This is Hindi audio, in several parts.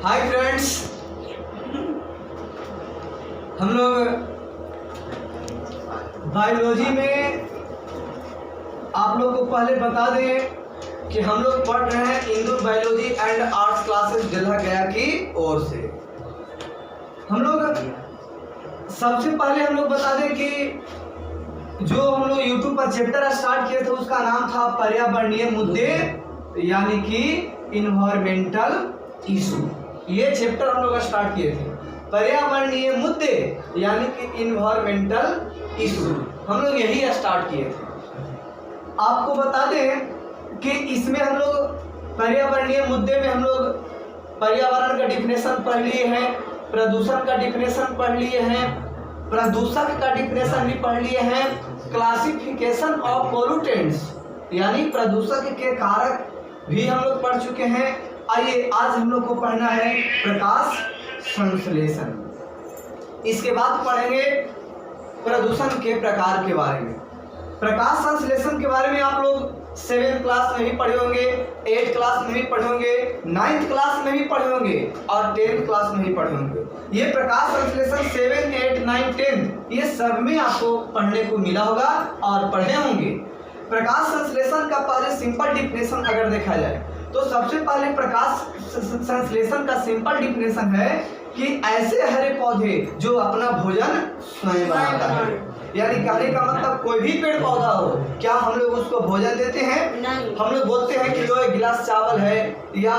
हाय फ्रेंड्स, हम लोग बायोलॉजी में आप लोग को पहले बता दें कि हम लोग पढ़ रहे हैं Indu biology and arts classes जिला गया की ओर से। हम लोग सबसे पहले हम लोग बता दें कि जो हम लोग यूट्यूब पर चैप्टर स्टार्ट किए थे उसका नाम था पर्यावरणीय मुद्दे यानी कि इन्वायरमेंटल इशू। ये चैप्टर हम लोग स्टार्ट किए थे, पर्यावरणीय मुद्दे यानी कि इन्वायरमेंटल इशू हम लोग यही स्टार्ट किए थे। आपको बता दें कि इसमें हम लोग पर्यावरणीय मुद्दे में हम लोग पर्यावरण का डिफिनेशन पढ़ लिए हैं, प्रदूषण का डिफिनेशन पढ़ लिए हैं, प्रदूषक का डिफिनेशन भी पढ़ लिए हैं, क्लासिफिकेशन ऑफ पोल्यूटेंट्स यानी प्रदूषक के कारक भी हम लोग पढ़ चुके हैं। आइए आज हम लोग को पढ़ना है प्रकाश संश्लेषण। इसके बाद पढ़ेंगे प्रदूषण के प्रकार के बारे में। प्रकाश संश्लेषण के बारे में आप लोग 7th क्लास में भी पढ़े होंगे, 8th क्लास में भी पढ़े होंगे, 9th क्लास में भी पढ़े होंगे और 10th क्लास में भी पढ़े होंगे। ये प्रकाश संश्लेषण 7, 8, 9, 10 ये सब में आपको पढ़ने को मिला होगा और पढ़े होंगे। प्रकाश संश्लेषण का पहले सिंपल डिफिनेशन अगर देखा जाए तो सबसे पहले प्रकाश संश्लेषण का सिंपल डिफिनेशन है कि ऐसे हरे पौधे जो अपना भोजन स्वयं बनाता है। यानी कहने का मतलब कोई भी पेड़ पौधा हो, क्या हम लोग उसको भोजन देते हैं? नहीं। हम लोग बोलते हैं कि लो एक गिलास चावल है या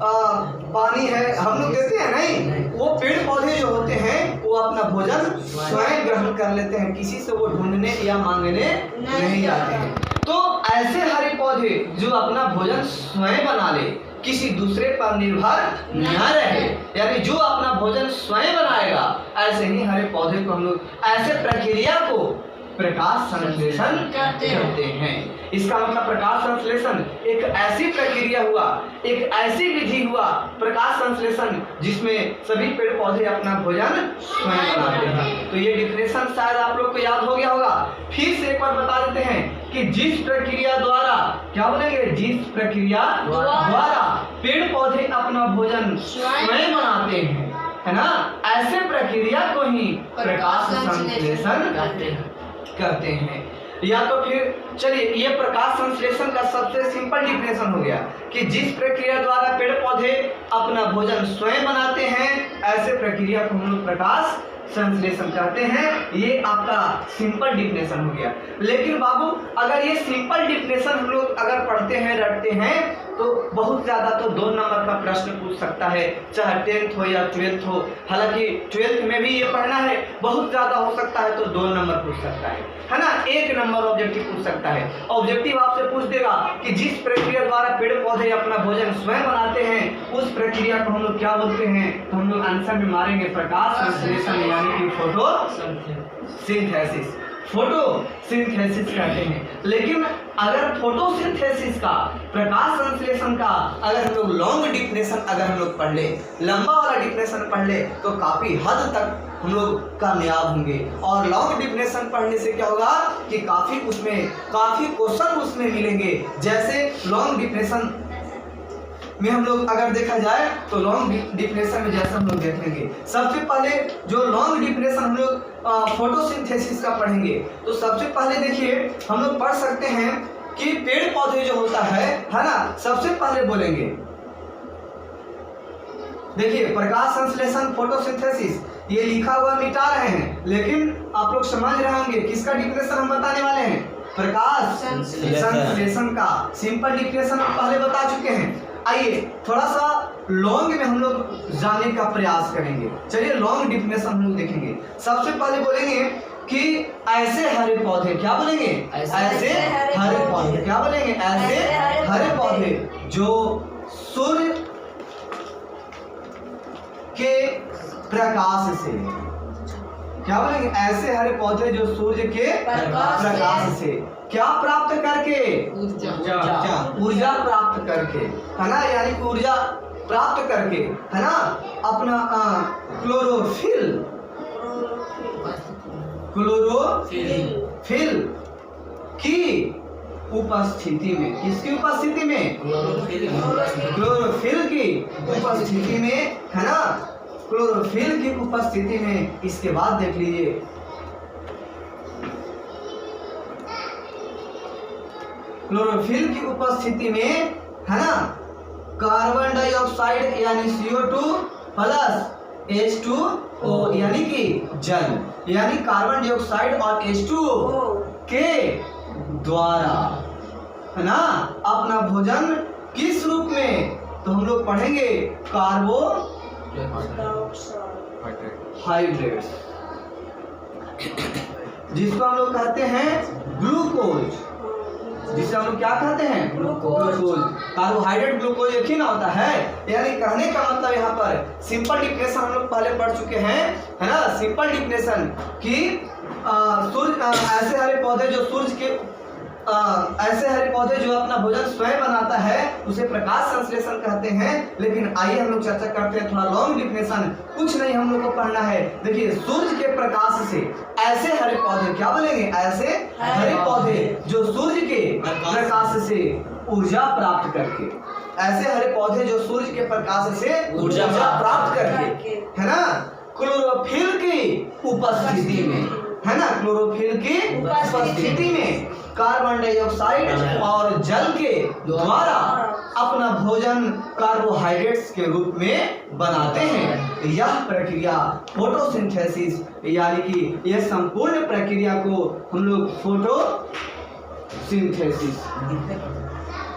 पानी है, हम लोग देते हैं? नहीं। वो पेड़ पौधे जो होते हैं वो अपना भोजन स्वयं ग्रहण कर लेते हैं, किसी से वो ढूंढने या मांगने नहीं जाते हैं। तो ऐसे हरे पौधे जो अपना भोजन स्वयं बना ले, किसी दूसरे पर निर्भर न रहे, यानी जो अपना भोजन स्वयं बनाएगा, ऐसे ही हरे पौधे को हम लोग ऐसे प्रक्रिया को प्रकाश संश्लेषण कहते हैं। इसका मतलब प्रकाश संश्लेषण एक ऐसी प्रक्रिया हुआ, एक ऐसी विधि हुआ प्रकाश संश्लेषण जिसमें सभी पेड़ पौधे अपना भोजन स्वयं बनाते हैं। तो ये डिफिनेशन शायद आप लोग को याद हो गया होगा। फिर से एक बार बता देते हैं कि जिस प्रक्रिया द्वारा, क्या बोलेंगे, जिस प्रक्रिया द्वारा पेड़ पौधे अपना भोजन स्वयं बनाते हैं, है ना, ऐसे प्रक्रिया को ही प्रकाश संश्लेषण कहते हैं। या तो फिर चलिए ये प्रकाश संश्लेषण का सबसे सिंपल डिफिनेशन हो गया कि जिस प्रक्रिया द्वारा पेड़ पौधे अपना भोजन स्वयं बनाते हैं, ऐसे प्रक्रिया को हम लोग प्रकाश संश्लेषण कहते हैं। ये आपका सिंपल डिफिनेशन हो गया। लेकिन बाबू अगर ये सिंपल डिफिनेशन हम लोग अगर पढ़ते हैं, रटते हैं, तो बहुत ज़्यादा तो 2 नंबर का प्रश्न पूछ सकता है, चाहे 10th हो या 12th हो। हालांकि 12th में भी ये पढ़ना है, बहुत ज़्यादा हो सकता है तो 2 नंबर पूछ सकता है ना, 1 नंबर ऑब्जेक्टिव पूछ सकता है। ऑब्जेक्टिव आपसे पूछ देगा कि जिस प्रक्रिया द्वारा पेड़ पौधे अपना भोजन स्वयं बनाते हैं, उस प्रक्रिया को हम लोग क्या बोलते हैं? तो हम लोग आंसर में मारेंगे प्रकाश संश्लेषण यानी कि फोटोसिंथेसिस। फोटोसिंथेसिस कहते हैं। लेकिन अगर फोटोसिंथेसिस का, प्रकाश संश्लेषण का अगर हम लोग लॉन्ग डिफिनेशन अगर हम लोग पढ़ ले, लंबा वाला डिफिनेशन पढ़ ले, तो काफी हद तक हम लोग कामयाब होंगे। और लॉन्ग डिफिनेशन पढ़ने से क्या होगा कि काफी क्वेश्चन उसमें मिलेंगे। जैसे लॉन्ग डिफिनेशन में हम लोग अगर देखा जाए तो लॉन्ग डिफिनेशन में जैसे हम लोग देखेंगे, सबसे पहले जो लॉन्ग डिफिनेशन हम लोग फोटोसिंथेसिस का पढ़ेंगे, तो सबसे पहले देखिए हम लोग पढ़ सकते हैं कि पेड़ पौधे जो होता है ना, सबसे पहले बोलेंगे, देखिए प्रकाश संश्लेषण फोटोसिंथेसिस ये लिखा हुआ मिटा रहे हैं, लेकिन आप लोग समझ रहे होंगे किसका डिफिनेशन हम बताने वाले हैं? प्रकाश संश्लेषण का सिंपल डिफिनेशन हम पहले बता चुके हैं। आइए थोड़ा सा लॉन्ग में हम लोग जाने का प्रयास करेंगे। चलिए लॉन्ग डिफिनेशन हम लोग देखेंगे। सबसे पहले बोलेंगे कि ऐसे हरे पौधे, क्या बोलेंगे? ऐसे हरे पौधे, क्या बोलेंगे? ऐसे हरे पौधे जो सूर्य के प्रकाश से, क्या बोलेंगे? ऐसे हरे पौधे जो सूर्य के प्रकाश से क्या प्राप्त करके? ऊर्जा प्राप्त करके, है ना, यानी कि ऊर्जा प्राप्त करके, है ना, अपना क्लोरोफिल की उपस्थिति में, किसकी उपस्थिति में? क्लोरोफिल की उपस्थिति में, है ना, क्लोरोफिल की उपस्थिति में। इसके बाद देख लीजिए, क्लोरोफिल की उपस्थिति में, है ना, कार्बन डाइऑक्साइड यानी CO2 प्लस H2O यानी कि जल, यानी कार्बन डाइऑक्साइड और H2O के द्वारा, है ना, अपना भोजन किस रूप में? तो हम लोग पढ़ेंगे कार्बोहाइड्रेट्स, जिसको हम लोग कहते हैं ग्लूकोज, जिसे हम लोग क्या कहते हैं? ग्लूकोज। कार्बोहाइड्रेट ग्लूकोज एक ही ना होता है। यानी कहने का मतलब यहाँ पर सिंपल डिफिनेशन हम लोग पहले पढ़ चुके हैं, है ना, सिंपल डिफिनेशन कि सूर्य ऐसे हरे पौधे जो सूर्य के ऐसे हरे पौधे जो अपना भोजन स्वयं बनाता है उसे प्रकाश संश्लेषण कहते हैं। लेकिन आइए हम लोग चर्चा करते हैं थोड़ा लॉन्ग डिफिनेशन, कुछ नहीं हम लोग को पढ़ना है। देखिए, सूर्य के प्रकाश से ऐसे हरे पौधे, क्या बोलेंगे? ऐसे हरे पौधे जो सूर्य के प्रकाश से ऊर्जा प्राप्त करके, ऐसे हरे पौधे जो सूर्य के प्रकाश से ऊर्जा प्राप्त करके, है ना, क्लोरोफिल की उपस्थिति में, है ना, क्लोरोफिल की उपस्थिति में कार्बन डाइऑक्साइड और जल के द्वारा अपना भोजन कार्बोहाइड्रेट्स के रूप में बनाते हैं। यह प्रक्रिया फोटोसिंथेसिस, यानी कि यह संपूर्ण प्रक्रिया को हम लोग फोटोसिंथेसिस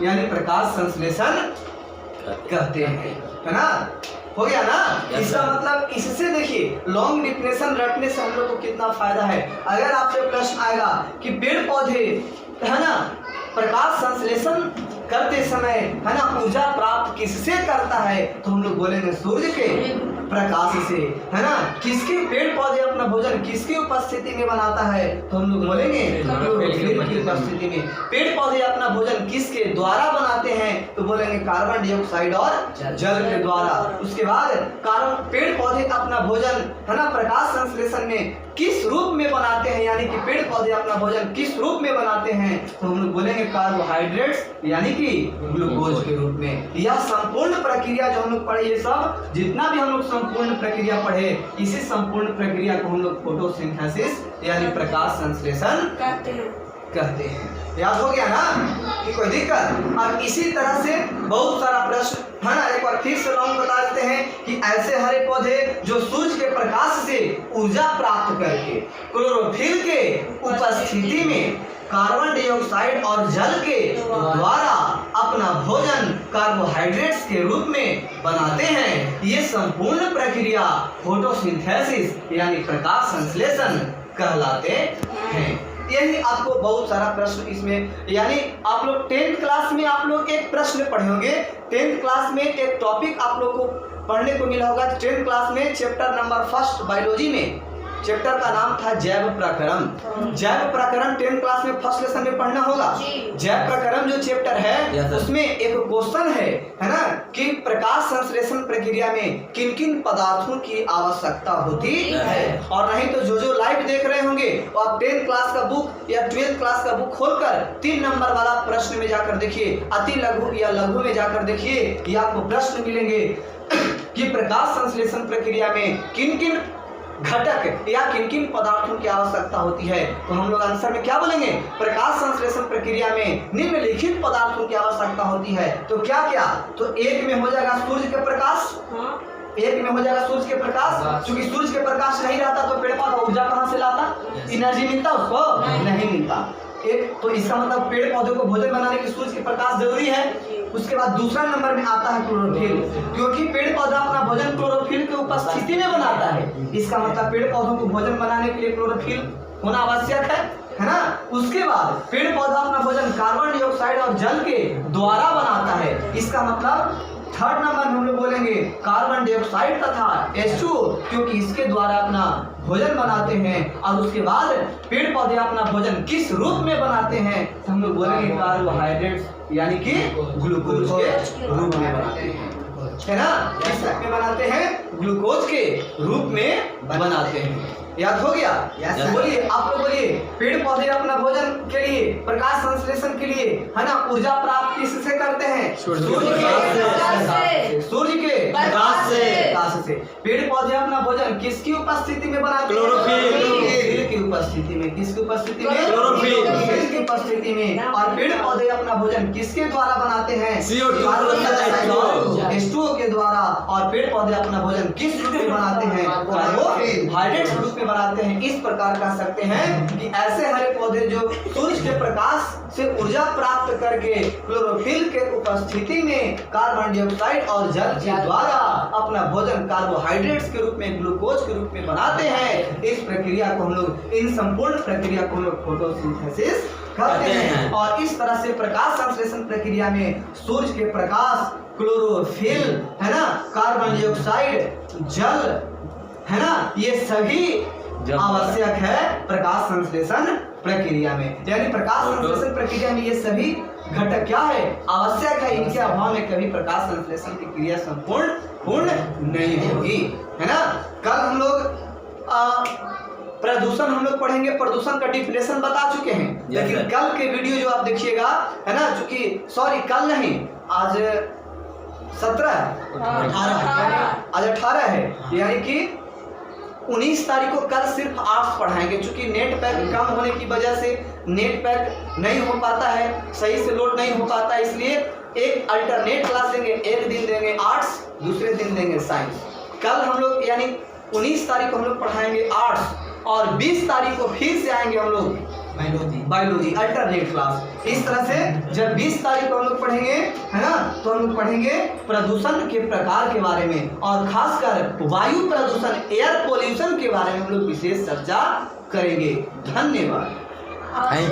यानी प्रकाश संश्लेषण कहते हैं, है ना। हो गया ना? इसका मतलब इससे देखिए लॉन्ग डिफिनेशन रटने से हम लोग को कितना फायदा है। अगर आपसे प्रश्न आएगा कि पेड़ पौधे, है ना, प्रकाश संश्लेषण करते समय, है ना, ऊर्जा प्राप्त किससे करता है, तो हम लोग बोलेंगे सूर्य के प्रकाश से, है ना। किसके पेड़ पौधे अपना भोजन किसकी उपस्थिति में बनाता है, तो हम लोग बोलेंगे क्लोरोफिल की उपस्थिति में। पेड़ पौधे अपना भोजन किसके द्वारा बनाते हैं, तो बोलेंगे कार्बन डाइऑक्साइड और जल के द्वारा। उसके बाद पेड़ पौधे अपना भोजन, है ना, प्रकाश संश्लेषण में किस रूप में बनाते हैं, यानी कि पेड़ पौधे अपना भोजन किस रूप में बनाते हैं, तो हम लोग बोलेंगे कार्बोहाइड्रेट्स यानी कि ग्लूकोज के रूप में। यह संपूर्ण प्रक्रिया जो हम लोग पढ़े, ये सब जितना भी हम लोग संपूर्ण प्रक्रिया पढ़े, इसी संपूर्ण प्रक्रिया को हम लोग फोटोसिंथेसिस यानी प्रकाश संश्लेषण कहते हैं। याद हो गया ना? कि कोई दिक्कत? और इसी तरह से बहुत सारा प्रश्न, है ना, एक बार फिर से लॉन्ग बता देते हैं कि ऐसे हरे पौधे जो सूर्य के प्रकाश से ऊर्जा प्राप्त करके क्लोरोफिल के उपस्थिति में कार्बन डाइऑक्साइड और जल के द्वारा अपना भोजन कार्बोहाइड्रेट्स के रूप में बनाते हैं। ये संपूर्ण प्रक्रिया फोटोसिंथेसिस यानी प्रकाश संश्लेषण कहलाते हैं। यही आपको बहुत सारा प्रश्न इसमें, यानी आप लोग 10th क्लास में आप लोग एक प्रश्न पढ़े होंगे। 10th क्लास में एक टॉपिक आप लोग को पढ़ने को मिला होगा। 10th क्लास में चैप्टर नंबर 1 बायोलॉजी में चैप्टर का नाम था जैव प्रकरण। जैव प्रकरण 10th क्लास में फर्स्ट लेसन में पढ़ना होगा। जैव प्रकरण जो चैप्टर है उसमें एक क्वेश्चन है ना, कि प्रकाश संश्लेषण प्रक्रिया में किन किन पदार्थों की आवश्यकता होती है। और नहीं तो जो लाइव देख रहे होंगे वो आप 10th क्लास का बुक या 12th क्लास का बुक खोलकर 3 नंबर वाला प्रश्न में जाकर देखिए, अति लघु या लघु में जाकर देखिए, ये आपको प्रश्न मिलेंगे कि प्रकाश संश्लेषण प्रक्रिया में किन किन घटक या किन किन पदार्थों की आवश्यकता होती है। तो हम लोग आंसर में क्या बोलेंगे? प्रकाश संश्लेषण प्रक्रिया में निम्नलिखित पदार्थों की आवश्यकता होती है। तो क्या क्या? तो एक में हो जाएगा सूर्य के प्रकाश, एक में हो जाएगा सूर्य के प्रकाश। क्योंकि सूर्य के प्रकाश नहीं रहता तो पेड़ पौधा ऊर्जा कहाँ से लाता? एनर्जी मिलता उसको? नहीं मिलता। एक तो इसका मतलब पेड़ पौधे को भोजन बनाने के सूर्य के प्रकाश जरूरी है। उसके बाद दूसरा नंबर में आता है क्लोरोफिल, क्योंकि पेड़ पौधा अपना भोजन क्लोरोफिल की उपस्थिति में बनाता है। इसका मतलब पेड़ पौधों को भोजन बनाने के लिए क्लोरोफिल होना आवश्यक है ना। उसके बाद पेड़ पौधा अपना भोजन कार्बन डाइऑक्साइड और जल के द्वारा बनाता है। इसका मतलब थर्ड नंबर में हम लोग बोलेंगे कार्बन डाइऑक्साइड तथा H2O, क्योंकि इसके द्वारा अपना भोजन बनाते हैं। और उसके बाद पेड़ पौधे अपना भोजन किस रूप में बनाते हैं, तो हम लोग बोलेंगे कार्बोहाइड्रेट्स यानी कि ग्लूकोज के रूप में बनाते हैं। है ना, किस रूप में बनाते हैं, ग्लूकोज के रूप में बनाते हैं। याद हो गया? Yes, बोलिए, आप लोग बोलिए, पेड़ पौधे अपना भोजन के लिए, प्रकाश संश्लेषण के लिए, है ना, ऊर्जा प्राप्त किससे करते हैं? सूर्य के प्रकाश से। पेड़ पौधे अपना भोजन किसकी उपस्थिति में बनाते हैं? क्लोरोफिल की उपस्थिति में। किसकी उपस्थिति में? क्लोरोफिल की उपस्थिति में। और पेड़ पौधे अपना भोजन किसके द्वारा बनाते हैं? H2O के द्वारा। और पेड़ पौधे अपना भोजन किस रूप में बनाते हैं? कार्बोहाइड्रेट रूप में बनाते हैं। इस प्रकार कह सकते हैं कि ऐसे हरे पौधे जो सूर्य के प्रकाश से ऊर्जा प्राप्त करके क्लोरोफिल के उपस्थिति में कार्बन डाइऑक्साइड और जल के द्वारा अपना भोजन कार्बोहाइड्रेट्स के रूप में, ग्लूकोज के रूप में बनाते हैं। इस प्रक्रिया को हम लोग, इन संपूर्ण प्रक्रिया को हम लोग फोटोसिंथेसिस कहते हैं। और इस तरह से प्रकाश संश्लेषण प्रक्रिया में सूर्य के प्रकाश, क्लोरोफिल, है ना, कार्बन डाइऑक्साइड, जल, है ना, ये सभी आवश्यक है प्रकाश संश्लेषण प्रक्रिया में। यानी प्रकाश संश्लेषण प्रक्रिया में ये सभी घटक क्या है, आवश्यक है। इनके अभाव में कभी प्रकाश संश्लेषण की क्रिया पूर्ण नहीं होगी, है ना। कल हम लोग प्रदूषण हम लोग पढ़ेंगे, प्रदूषण का डिफिनेशन बता चुके हैं। लेकिन कल के वीडियो जो आप देखिएगा, है ना, चूंकि सॉरी कल नहीं, आज 18 है, यानी कि 19 तारीख को कल सिर्फ आर्ट्स पढ़ाएंगे। क्योंकि नेट पैक कम होने की वजह से नेट पैक नहीं हो पाता है, सही से लोड नहीं हो पाता, इसलिए एक अल्टरनेट क्लास देंगे। एक दिन देंगे आर्ट्स, दूसरे दिन देंगे साइंस। कल हम लोग यानी 19 तारीख को हम लोग पढ़ाएंगे आर्ट्स, और 20 तारीख को फिर से आएंगे हम लोग बायोलॉजी अल्टरनेट क्लास। इस तरह से जब 20 तारीख को हम लोग पढ़ेंगे, है ना, तो हम लोग पढ़ेंगे प्रदूषण के प्रकार के बारे में, और खासकर वायु प्रदूषण, एयर पोल्यूशन के बारे में हम लोग विशेष चर्चा करेंगे। धन्यवाद।